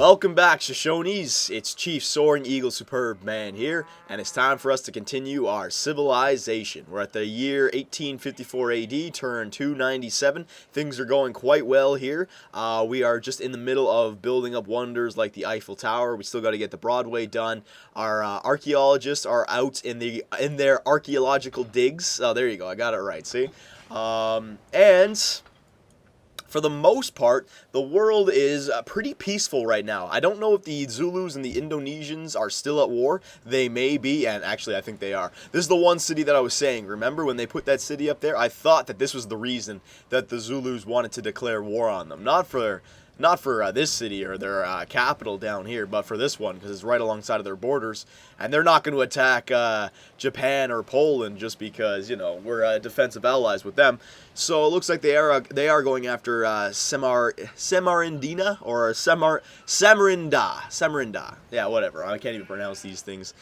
Welcome back, Shoshones. It's Chief Soaring Eagle Superbman here, and it's time for us to continue our civilization. We're at the year 1854 AD, turn 297. Things are going quite well here. We are just in the middle of building up wonders like the Eiffel Tower. We still got to get the Broadway done. Our archaeologists are out in their archaeological digs. Oh, there you go. I got it right. See, and for the most part, the world is pretty peaceful right now. I don't know if the Zulus and the Indonesians are still at war. They may be, and actually I think they are. This is the one city that I was saying. Remember when they put that city up there? I thought that this was the reason that the Zulus wanted to declare war on them. Not for this city or their capital down here, but for this one, because it's right alongside of their borders, and they're not going to attack Japan or Poland just because, you know, we're defensive allies with them. So it looks like they are going after Samarinda or Samarinda. Yeah, whatever. I can't even pronounce these things.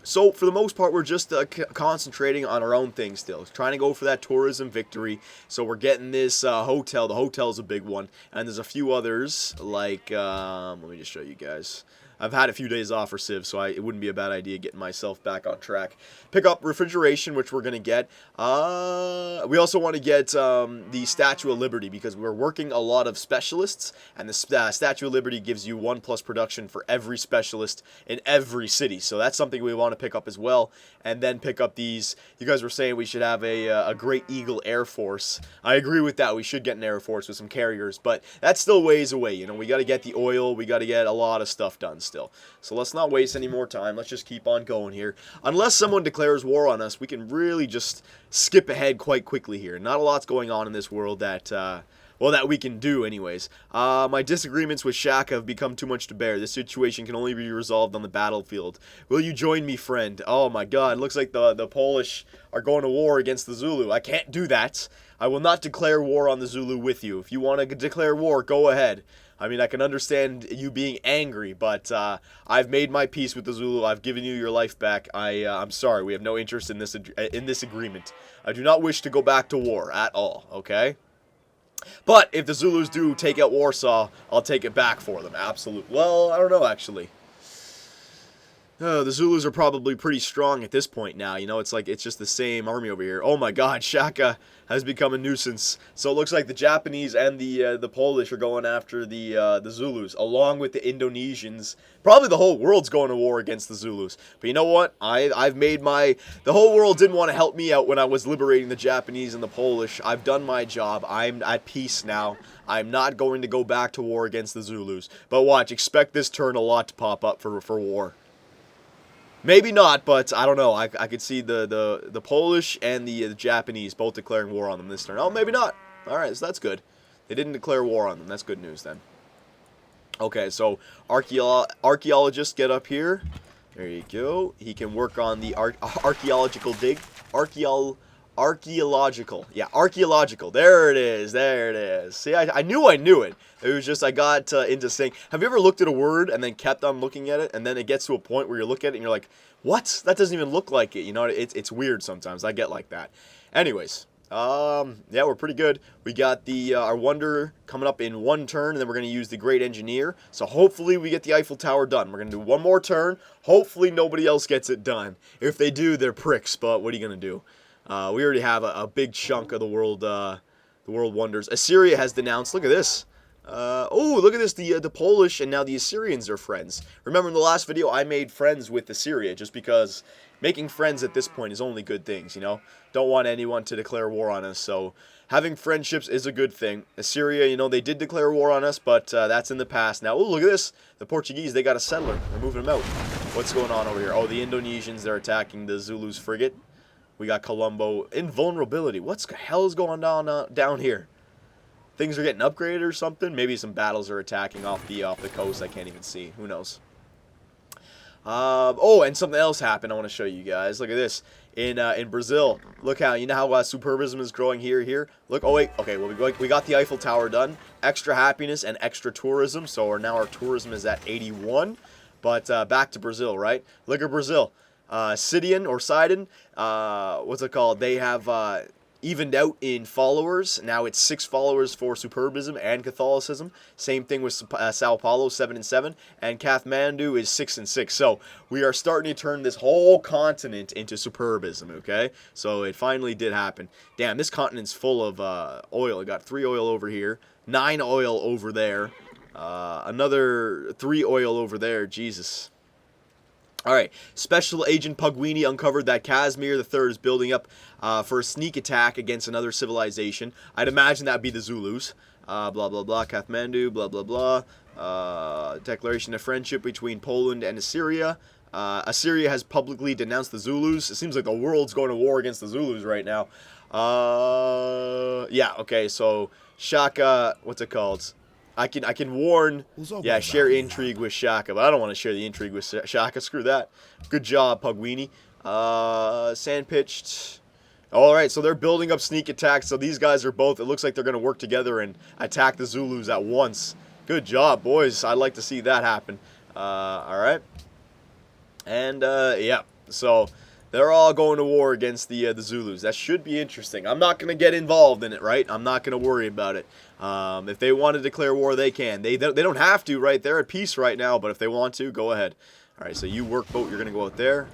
So, for the most part, we're just concentrating on our own thing still. Trying to go for that tourism victory. So, we're getting this hotel. The hotel's a big one. And there's a few others, like, let me just show you guys. I've had a few days off for Civ, so it wouldn't be a bad idea getting myself back on track. Pick up refrigeration, which we're going to get. We also want to get the Statue of Liberty, because we're working a lot of specialists, and the Statue of Liberty gives you 1+ production for every specialist in every city. So that's something we want to pick up as well. And then pick up these. You guys were saying we should have a Great Eagle Air Force. I agree with that. We should get an Air Force with some carriers, but that's still ways away. You know, we got to get the oil. We got to get a lot of stuff done still. So let's not waste any more time. Let's just keep on going here. Unless someone declares war on us, we can really just skip ahead quite quickly here. Not a lot's going on in this world that that we can do anyways. My disagreements with Shaka have become too much to bear. This situation can only be resolved on the battlefield. Will you join me, friend? Oh my god, looks like the Polish are going to war against the Zulu. I can't do that. I will not declare war on the Zulu with you. If you want to declare war, go ahead. I mean, I can understand you being angry, but I've made my peace with the Zulu. I've given you your life back. I'm sorry. We have no interest in this agreement. I do not wish to go back to war at all, okay? But if the Zulus do take out Warsaw, I'll take it back for them. Absolutely. Well, I don't know, actually. The Zulus are probably pretty strong at this point now. You know, it's just the same army over here. Oh my god, Shaka has become a nuisance. So it looks like the Japanese and the Polish are going after the Zulus, along with the Indonesians. Probably the whole world's going to war against the Zulus. But you know what? I've made my... The whole world didn't want to help me out when I was liberating the Japanese and the Polish. I've done my job. I'm at peace now. I'm not going to go back to war against the Zulus. But watch, expect this turn a lot to pop up for war. Maybe not, but I don't know. I could see the Polish and the Japanese both declaring war on them this turn. Oh, maybe not. All right, so that's good. They didn't declare war on them. That's good news then. Okay, so archaeologists get up here. There you go. He can work on the archaeological dig. Archaeological. Yeah, archaeological. There it is. There it is. See, I knew it. It was just I got into saying, have you ever looked at a word and then kept on looking at it, and then it gets to a point where you look at it and you're like, what? That doesn't even look like it. You know, it's weird sometimes. I get like that. Anyways, yeah, we're pretty good. We got our wonder coming up in one turn, and then we're going to use the Great Engineer. So hopefully we get the Eiffel Tower done. We're going to do one more turn. Hopefully nobody else gets it done. If they do, they're pricks, but what are you going to do? We already have a big chunk of the world wonders. Assyria has denounced. Look at this. Oh, look at this. The Polish and now the Assyrians are friends. Remember in the last video, I made friends with Assyria just because making friends at this point is only good things, you know? Don't want anyone to declare war on us, so having friendships is a good thing. Assyria, you know, they did declare war on us, but that's in the past. Now, oh, look at this. The Portuguese, they got a settler. They're moving them out. What's going on over here? Oh, the Indonesians, they're attacking the Zulus frigate. We got Colombo. Invulnerability. What the hell is going on down here? Things are getting upgraded or something? Maybe some battles are attacking off the coast. I can't even see. Who knows? Oh, and something else happened I want to show you guys. Look at this. In Brazil. Look how, you know how superbism is growing here? Look, oh wait. Okay, well we got the Eiffel Tower done. Extra happiness and extra tourism. So now our tourism is at 81. But back to Brazil, right? Look at Brazil. Sidon, what's it called? They have evened out in followers. Now it's 6 followers for superbism and Catholicism. Same thing with Sao Paulo, 7-7, and Kathmandu is 6-6. So we are starting to turn this whole continent into superbism. Okay, so it finally did happen. Damn, this continent's full of oil. I got 3 oil over here, 9 oil over there, another 3 oil over there. Jesus. All right, Special Agent Pugwini uncovered that Casimir III is building up for a sneak attack against another civilization. I'd imagine that'd be the Zulus. Blah, blah, blah, Kathmandu, blah, blah, blah. Declaration of friendship between Poland and Assyria. Assyria has publicly denounced the Zulus. It seems like the world's going to war against the Zulus right now. Yeah, okay, so Shaka, what's it called? I can warn, yeah, share intrigue with Shaka, but I don't want to share the intrigue with Shaka. Screw that. Good job, Pugwini. Sand-pitched. All right, so they're building up sneak attacks. So these guys are both, it looks like they're going to work together and attack the Zulus at once. Good job, boys. I'd like to see that happen. All right. And, yeah, so they're all going to war against the Zulus. That should be interesting. I'm not going to get involved in it, right? I'm not going to worry about it. If they want to declare war, they can. They don't have to, right? They're at peace right now, but if they want to, go ahead. All right, so you workboat, you're going to go out there.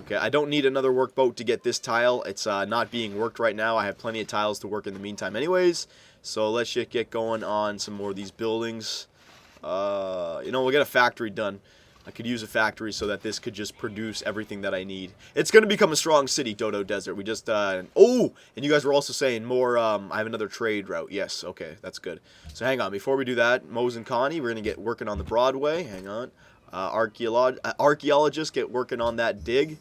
Okay, I don't need another workboat to get this tile. It's not being worked right now. I have plenty of tiles to work in the meantime anyways. So let's just get going on some more of these buildings. You know, we'll get a factory done. I could use a factory so that this could just produce everything that I need. It's going to become a strong city, Dodo Desert. We just, oh, and you guys were also saying more, I have another trade route. Yes, okay, that's good. So hang on, before we do that, Mose and Connie, we're going to get working on the Broadway. Hang on. Archaeologists, get working on that dig.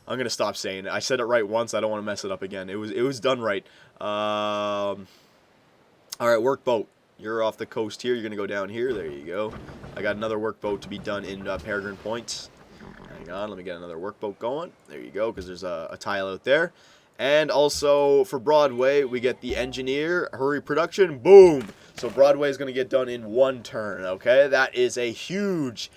I'm going to stop saying it. I said it right once. I don't want to mess it up again. It was done right. All right, workboat. You're off the coast here. You're going to go down here. There you go. I got another workboat to be done in Peregrine Point. Hang on. Let me get another workboat going. There you go, because there's a tile out there. And also, for Broadway, we get the engineer. Hurry production. Boom. So Broadway is going to get done in 1 turn, okay? That is a huge,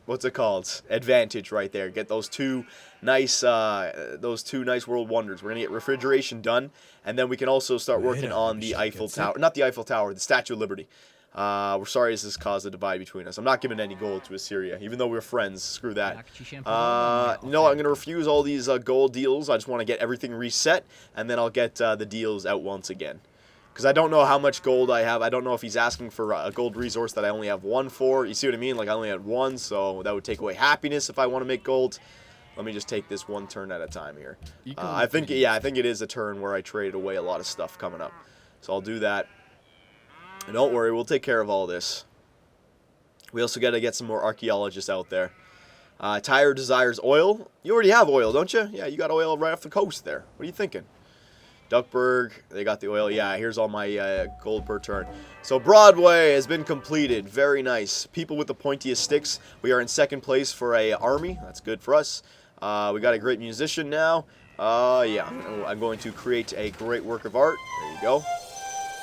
what's it called? Advantage right there. Get those two nice world wonders. We're going to get refrigeration done, and then we can also start working on the Eiffel Tower. Not the Eiffel Tower, the Statue of Liberty. We're sorry this has caused a divide between us. I'm not giving any gold to Assyria, even though we're friends. Screw that. No, I'm going to refuse all these gold deals. I just want to get everything reset, and then I'll get the deals out once again. Because I don't know how much gold I have. I don't know if he's asking for a gold resource that I only have 1 for. You see what I mean? Like, I only had 1, so that would take away happiness if I want to make gold. Let me just take this 1 turn at a time here. I think it is a turn where I traded away a lot of stuff coming up. So I'll do that. And don't worry, we'll take care of all this. We also got to get some more archaeologists out there. Tyre desires oil. You already have oil, don't you? Yeah, you got oil right off the coast there. What are you thinking? Duckburg, they got the oil. Yeah, here's all my gold per turn. So Broadway has been completed. Very nice. People with the pointiest sticks. We are in 2nd place for a army. That's good for us. We got a great musician now. Yeah, I'm going to create a great work of art. There you go.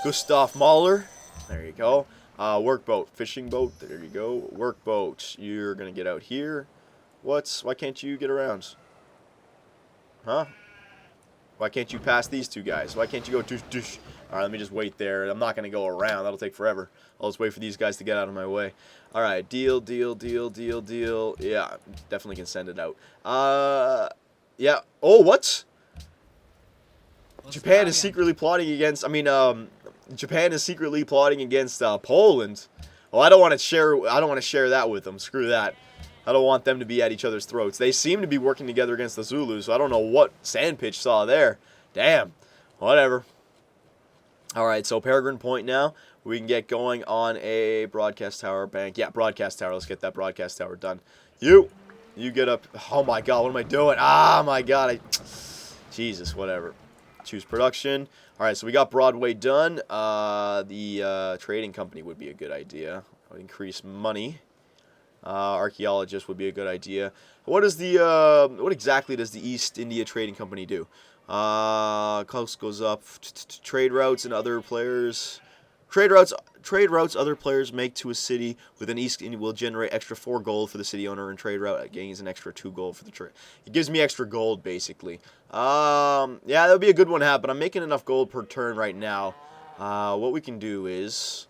Gustav Mahler. There you go. Workboat, fishing boat. There you go. Workboat. You're gonna get out here. Why can't you get around? Huh? Why can't you pass these 2 guys? Why can't you go douche douche? All right, let me just wait there. I'm not gonna go around. That'll take forever. I'll just wait for these guys to get out of my way. All right, deal. Yeah, definitely can send it out. Yeah. Oh, what? Japan is secretly plotting against. Japan is secretly plotting against Poland. Well, I don't want to share that with them. Screw that. I don't want them to be at each other's throats. They seem to be working together against the Zulus, so I don't know what Sandpitch saw there. Damn. Whatever. All right, so Peregrine Point now. We can get going on a broadcast tower bank. Yeah, broadcast tower. Let's get that broadcast tower done. You get up. Oh, my God. What am I doing? Ah, my God. Jesus, whatever. Choose production. All right, so we got Broadway done. The trading company would be a good idea. Increase money. Archaeologist would be a good idea. What exactly does the East India Trading Company do? Cost goes up. Trade routes and other players. Trade routes other players make to a city within East will generate extra 4 gold for the city owner, and trade route gains an extra 2 gold for the trade. It gives me extra gold, basically. Yeah, that would be a good one to have, but I'm making enough gold per turn right now. What we can do is...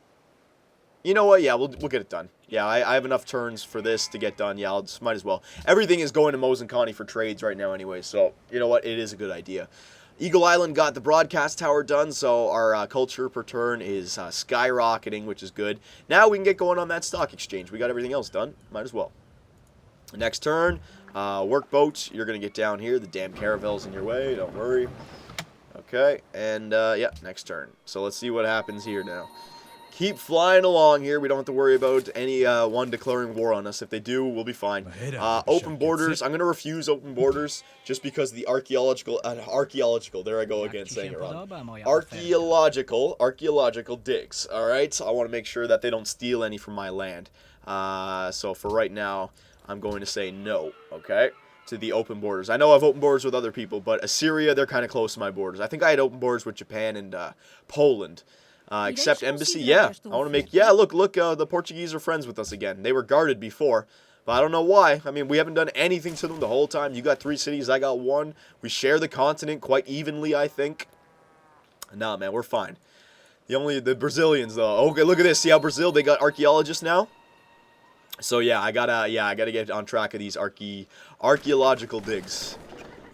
You know what? Yeah, we'll get it done. Yeah, I have enough turns for this to get done. Yeah, might as well. Everything is going to Mozenkani for trades right now anyway, so you know what? It is a good idea. Eagle Island got the broadcast tower done, so our culture per turn is skyrocketing, which is good. Now we can get going on that stock exchange. We got everything else done. Might as well. Next turn, workboat. You're going to get down here. The damn caravel's in your way. Don't worry. Okay, and yeah, next turn. So let's see what happens here now. Keep flying along here. We don't have to worry about any one declaring war on us. If they do, we'll be fine. Open borders. I'm going to refuse open borders just because the archaeological, there I go again saying it wrong. Archaeological digs. All right. I want to make sure that they don't steal any from my land. So for right now, I'm going to say no. Okay. To the open borders. I know I have open borders with other people, but Assyria, they're kind of close to my borders. I think I had open borders with Japan and Poland. Accept embassy, yeah. I want to make, yeah, look, the Portuguese are friends with us again. They were guarded before, but I don't know why. I mean, we haven't done anything to them the whole time. You got 3 cities, I got 1. We share the continent quite evenly, I think. Nah, man, we're fine. The Brazilians, though. Okay, look at this. See how Brazil, they got archaeologists now? So, yeah, I gotta get on track of these archaeological digs.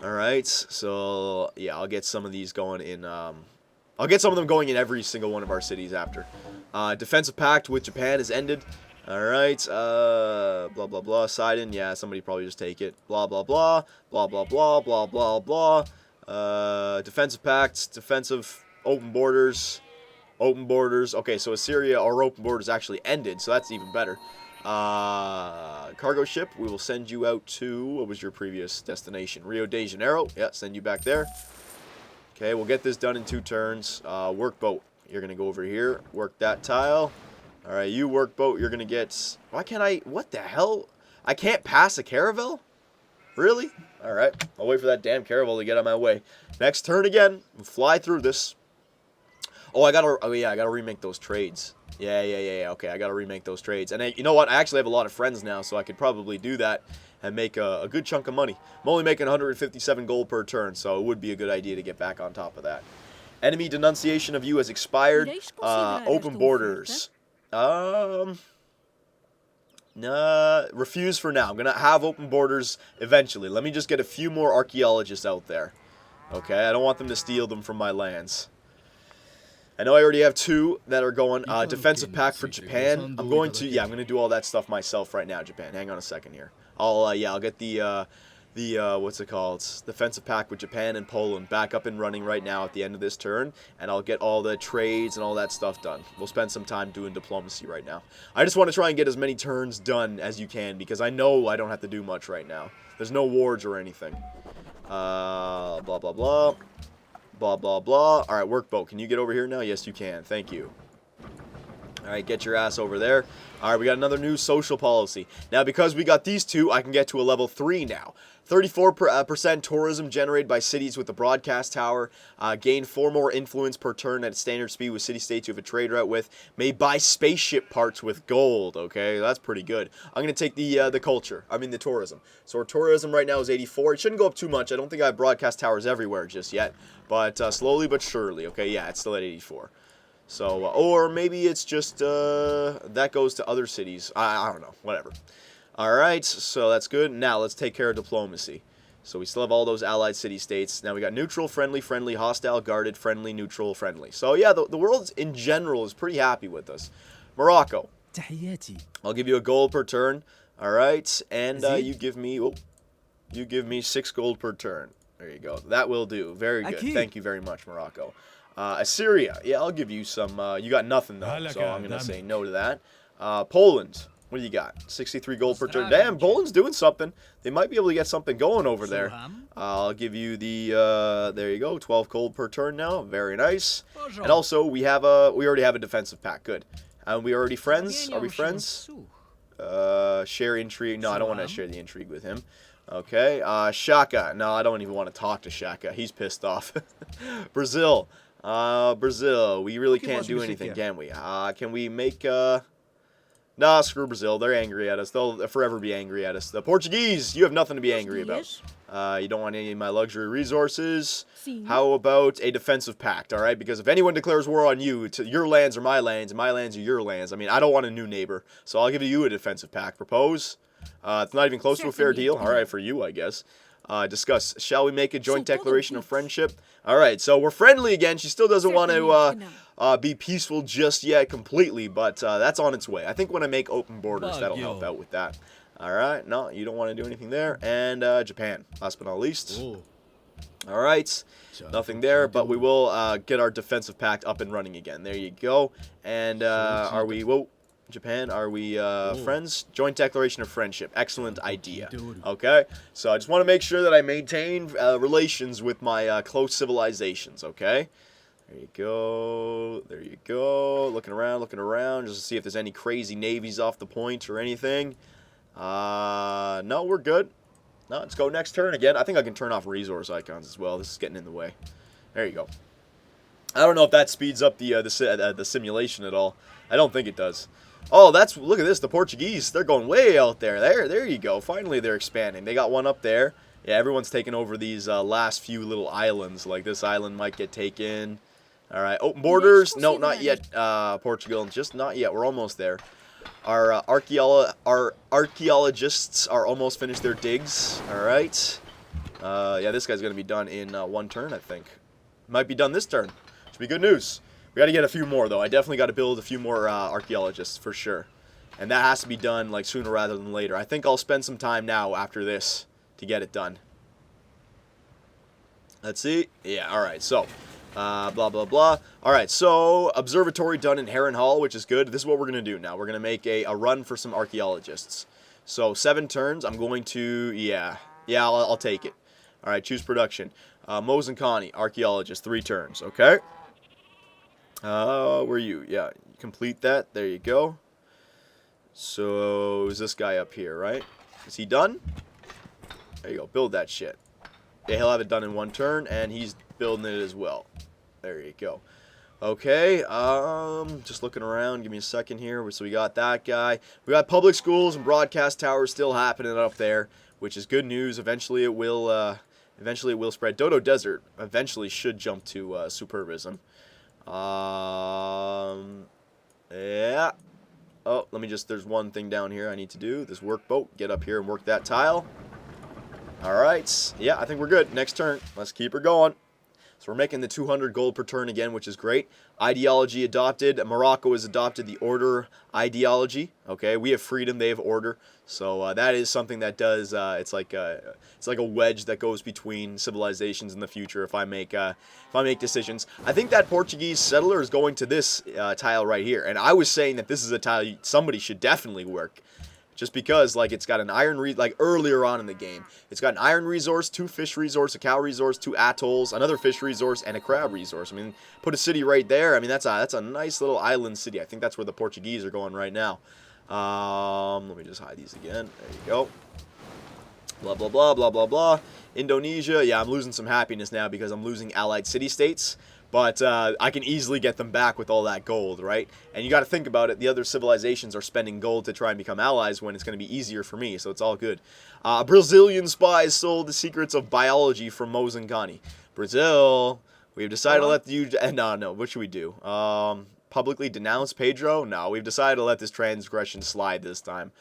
All right, so, yeah, I'll get some of these going in, I'll get some of them going in every single one of our cities after. Defensive pact with Japan is ended. Alright, blah, blah, blah. Sidon, yeah, somebody probably just take it. Blah, blah, blah. Blah, blah, blah, blah, blah, blah. Defensive pacts, defensive, open borders. Open borders. Okay, so Assyria, our open borders actually ended, so that's even better. Cargo ship, we will send you out to, what was your previous destination? Rio de Janeiro. Yeah, send you back there. Okay, we'll get this done in 2 turns. Workboat, you're going to go over here. Work that tile. All right, you workboat, you're going to get... Why can't I... What the hell? I can't pass a caravel? Really? All right, I'll wait for that damn caravel to get on my way. Next turn again. We'll fly through this. Oh, I got to remake those trades. Yeah. Okay, I got to remake those trades. And you know what? I actually have a lot of friends now, so I could probably do that and make a good chunk of money. I'm only making 157 gold per turn, so it would be a good idea to get back on top of that. Enemy denunciation of you has expired. Open borders. Refuse for now. I'm going to have open borders eventually. Let me just get a few more archaeologists out there. Okay, I don't want them to steal them from my lands. I know I already have 2 that are going. Defensive pact for Japan. I'm going to do all that stuff myself right now, Japan. Hang on a second here. I'll get the what's it called? Defensive pact with Japan and Poland back up and running right now at the end of this turn, and I'll get all the trades and all that stuff done. We'll spend some time doing diplomacy right now. I just want to try and get as many turns done as you can, because I know I don't have to do much right now. There's no wars or anything. Blah, blah, blah. Blah, blah, blah. All right, workboat, can you get over here now? Yes, you can. Thank you. All right, get your ass over there. All right, we got another new social policy. Now, because we got these 2, I can get to a level 3 now. 34% tourism generated by cities with the broadcast tower. Gain 4 more influence per turn at standard speed with city-states you have a trade route with. May buy spaceship parts with gold. Okay, that's pretty good. I'm going to take the tourism. So our tourism right now is 84. It shouldn't go up too much. I don't think I have broadcast towers everywhere just yet. But slowly but surely. Okay, yeah, it's still at 84. So, or maybe it's just, that goes to other cities. I don't know. Whatever. Alright, so that's good. Now, let's take care of diplomacy. So we still have all those allied city-states. Now we got neutral, friendly, friendly, hostile, guarded, friendly, neutral, friendly. So yeah, the world in general is pretty happy with us. Morocco. I'll give you a gold per turn. Alright, and you give me 6 gold per turn. There you go. That will do. Very good. Thank you very much, Morocco. Assyria. Yeah, I'll give you some. You got nothing, though, so I'm going to say no to that. Poland. What do you got? 63 gold per turn. Damn, Poland's doing something. They might be able to get something going over there. I'll give you the, there you go, 12 gold per turn now. Very nice. And also, we already have a defensive pact. Good. And we already friends? Are we friends? Share intrigue. No, I don't want to share the intrigue with him. Okay. Shaka. No, I don't even want to talk to Shaka. He's pissed off. Brazil. Brazil. We really can't do anything, can we? Can we make, Nah, screw Brazil. They're angry at us. They'll forever be angry at us. The Portuguese, you have nothing to be angry about. You don't want any of my luxury resources. How about a defensive pact, all right? Because if anyone declares war on you, your lands are my lands, and my lands are your lands. I mean, I don't want a new neighbor, so I'll give you a defensive pact. Propose. It's not even close to a fair deal. All right, for you, I guess. Discuss. Shall we make a joint declaration of friendship? All right, so we're friendly again. She still doesn't want to be peaceful just yet completely, but that's on its way. I think when I make open borders, that'll help out with that. All right, no, you don't want to do anything there. And Japan, last but not least. All right, nothing there, but we will get our defensive pact up and running again. There you go. And are we... Whoa. Japan, are we friends? Joint declaration of friendship. Excellent idea. Okay, so I just want to make sure that I maintain relations with my close civilizations. Okay, there you go. There you go. Looking around, just to see if there's any crazy navies off the point or anything. No, we're good. No, let's go next turn again. I think I can turn off resource icons as well. This is getting in the way. There you go. I don't know if that speeds up the simulation at all. I don't think it does. Oh, look at this, the Portuguese, they're going way out there. There you go. Finally, they're expanding. They got one up there. Yeah, everyone's taking over these last few little islands. Like this island might get taken. All right, open borders. No, not yet, Portugal. Just not yet. We're almost there. Our archaeologists are almost finished their digs. All right. Yeah, this guy's going to be done in one turn, I think. Might be done this turn. Should be good news. We got to get a few more, though. I definitely got to build a few more archaeologists, for sure. And that has to be done, like, sooner rather than later. I think I'll spend some time now after this to get it done. Let's see. Yeah, all right. So, blah, blah, blah. All right, so observatory done in Heron Hall, which is good. This is what we're going to do now. We're going to make a run for some archaeologists. So, 7 turns. I'm going to, yeah, I'll take it. All right, choose production. Mose and Connie, archaeologist, 3 turns, okay? Where are you? Yeah, complete that. There you go. So, is this guy up here, right? Is he done? There you go. Build that shit. Yeah, he'll have it done in 1 turn, and he's building it as well. There you go. Okay, just looking around. Give me a second here. So we got that guy. We got public schools and broadcast towers still happening up there, which is good news. Eventually it will spread. Dodo Desert eventually should jump to superbism. Yeah. Oh, there's one thing down here I need to do. This workboat. Get up here and work that tile. Alright. Yeah, I think we're good. Next turn. Let's keep her going. So we're making the 200 gold per turn again, which is great. Ideology adopted. Morocco has adopted the order ideology. Okay, we have freedom, they have order. So that is something that does. It's like a wedge that goes between civilizations in the future. If I make decisions, I think that Portuguese settler is going to this tile right here, and I was saying that this is a tile somebody should definitely work. Just because, like, it's got an iron, like, earlier on in the game. It's got an iron resource, 2 fish resource, a cow resource, 2 atolls, another fish resource, and a crab resource. I mean, put a city right there. I mean, that's a nice little island city. I think that's where the Portuguese are going right now. Let me just hide these again. There you go. Blah, blah, blah, blah, blah, blah. Indonesia. Yeah, I'm losing some happiness now because I'm losing allied city-states. But I can easily get them back with all that gold, right? And you got to think about it. The other civilizations are spending gold to try and become allies when it's going to be easier for me, so it's all good. Brazilian spies sold the secrets of biology from Mozambique. Brazil, we've decided to let you... No, what should we do? Publicly denounce Pedro? No, we've decided to let this transgression slide this time.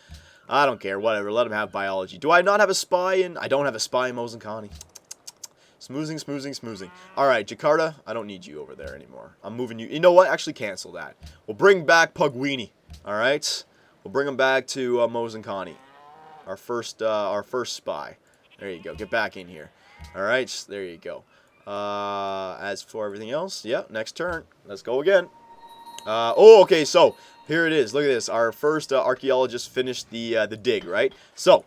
I don't care, whatever. Let him have biology. Do I not have a spy in... I don't have a spy in Mozambique. Smoozing. Alright, Jakarta, I don't need you over there anymore. I'm moving you. You know what? Actually, cancel that. We'll bring back Pugwini. Alright? We'll bring him back to Mozambique. Our first spy. There you go. Get back in here. Alright, there you go. As for everything else, yeah, next turn. Let's go again. Okay, so here it is. Look at this. Our first archaeologist finished the dig, right? So,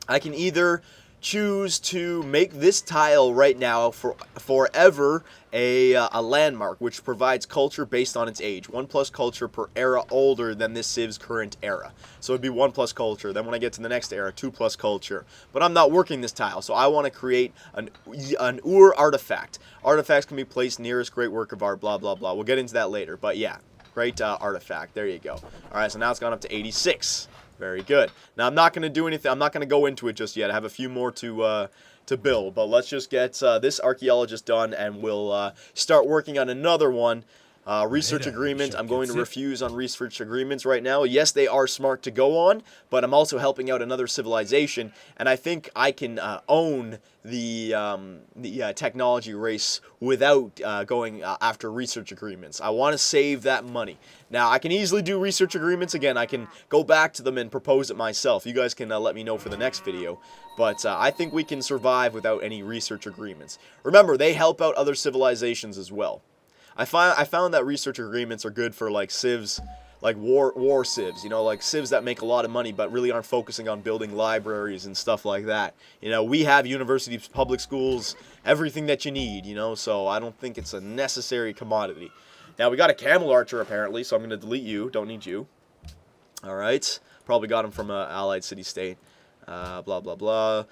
I can either choose to make this tile right now forever a landmark, which provides culture based on its age. 1+ culture per era older than this civ's current era. So it'd be 1+ culture. Then when I get to the next era, 2+ culture. But I'm not working this tile, so I want to create an artifact. Artifacts can be placed nearest great work of art, blah, blah, blah. We'll get into that later, but yeah. Great artifact. There you go. All right, so now it's gone up to 86. Very good. Now, I'm not going to do anything. I'm not going to go into it just yet. I have a few more to build, but let's just get this archaeologist done, and we'll start working on another one. Research agreement. I'm going to refuse on research agreements right now. Yes, they are smart to go on, but I'm also helping out another civilization, and I think I can own the technology race without going after research agreements. I want to save that money. Now, I can easily do research agreements again. I can go back to them and propose it myself. You guys can let me know for the next video, but I think we can survive without any research agreements. Remember, they help out other civilizations as well. I found that research agreements are good for like civs, like war civs, you know, like civs that make a lot of money but really aren't focusing on building libraries and stuff like that. You know, we have universities, public schools, everything that you need, you know, so I don't think it's a necessary commodity. Now, we got a camel archer apparently, so I'm going to delete you. Don't need you. All right. Probably got him from an allied city-state. Blah, blah, blah.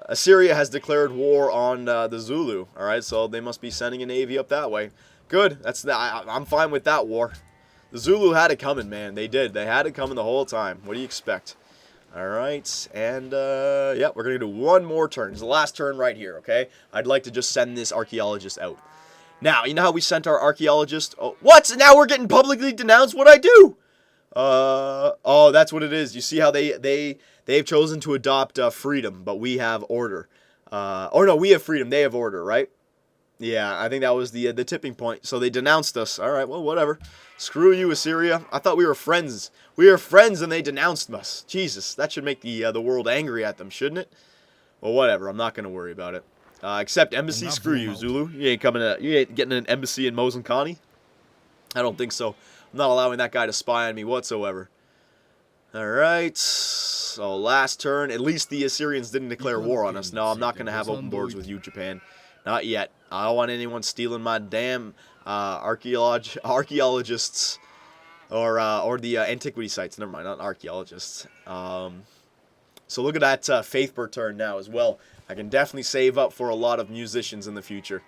Assyria has declared war on the Zulu. All right, so they must be sending a navy up that way. Good. I'm fine with that war. The Zulu had it coming, man. They did. They had it coming the whole time. What do you expect? All right, and yeah, we're gonna do one more turn. It's the last turn right here. Okay. I'd like to just send this archaeologist out. Now, you know how we sent our archaeologist? Oh, what? Now we're getting publicly denounced. What'd I do? Oh, that's what it is. You see how they've chosen to adopt freedom, but we have order. Or no, we have freedom, they have order, right? Yeah, I think that was the tipping point. So they denounced us. All right, well, whatever. Screw you, Assyria. I thought we were friends. We were friends, and they denounced us. Jesus, that should make the world angry at them, shouldn't it? Well, whatever. I'm not gonna worry about it. Except embassy. Screw you, Zulu. You ain't getting an embassy in Mosenkani. I don't think so. I'm not allowing that guy to spy on me whatsoever. Alright, so last turn. At least the Assyrians didn't declare war on us. No, I'm not going to have open borders with you, Japan. Not yet. I don't want anyone stealing my damn archaeologists or the antiquity sites. Never mind, not archaeologists. So look at that faith per turn now as well. I can definitely save up for a lot of musicians in the future.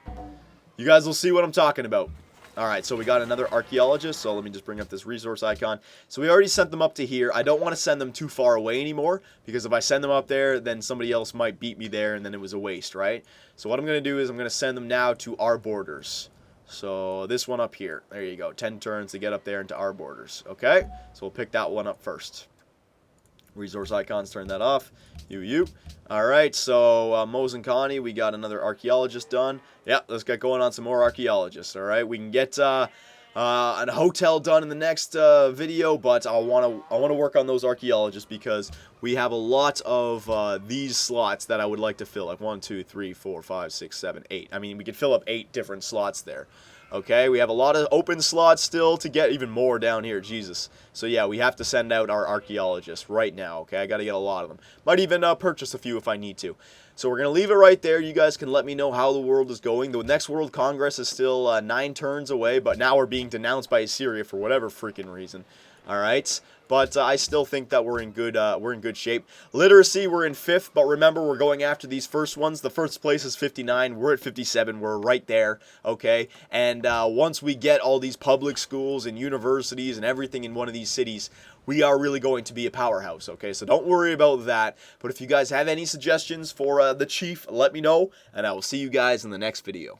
You guys will see what I'm talking about. Alright, so we got another archaeologist, so let me just bring up this resource icon. So we already sent them up to here. I don't want to send them too far away anymore, because if I send them up there, then somebody else might beat me there, and then it was a waste, right? So what I'm going to do is I'm going to send them now to our borders. So this one up here. There you go. 10 turns to get up there into our borders, okay? So we'll pick that one up first. Resource icons, turn that off. You. Alright, so Mosenkani, we got another archaeologist done. Yeah, let's get going on some more archaeologists, alright? We can get a hotel done in the next video, but I want to work on those archaeologists because we have a lot of these slots that I would like to fill. Like 1, 2, 3, 4, 5, 6, 7, 8. I mean, we could fill up 8 different slots there. Okay, we have a lot of open slots still to get, even more down here, Jesus. So yeah, we have to send out our archaeologists right now, okay? I got to get a lot of them. Might even purchase a few if I need to. So we're going to leave it right there. You guys can let me know how the world is going. The next World Congress is still 9 turns away, but now we're being denounced by Assyria for whatever freaking reason. All right, but I still think that we're in good shape. Literacy, we're in 5th, but remember, we're going after these first ones. The first place is 59. We're at 57. We're right there, okay? And once we get all these public schools and universities and everything in one of these cities, we are really going to be a powerhouse, okay? So don't worry about that. But if you guys have any suggestions for the chief, let me know, and I will see you guys in the next video.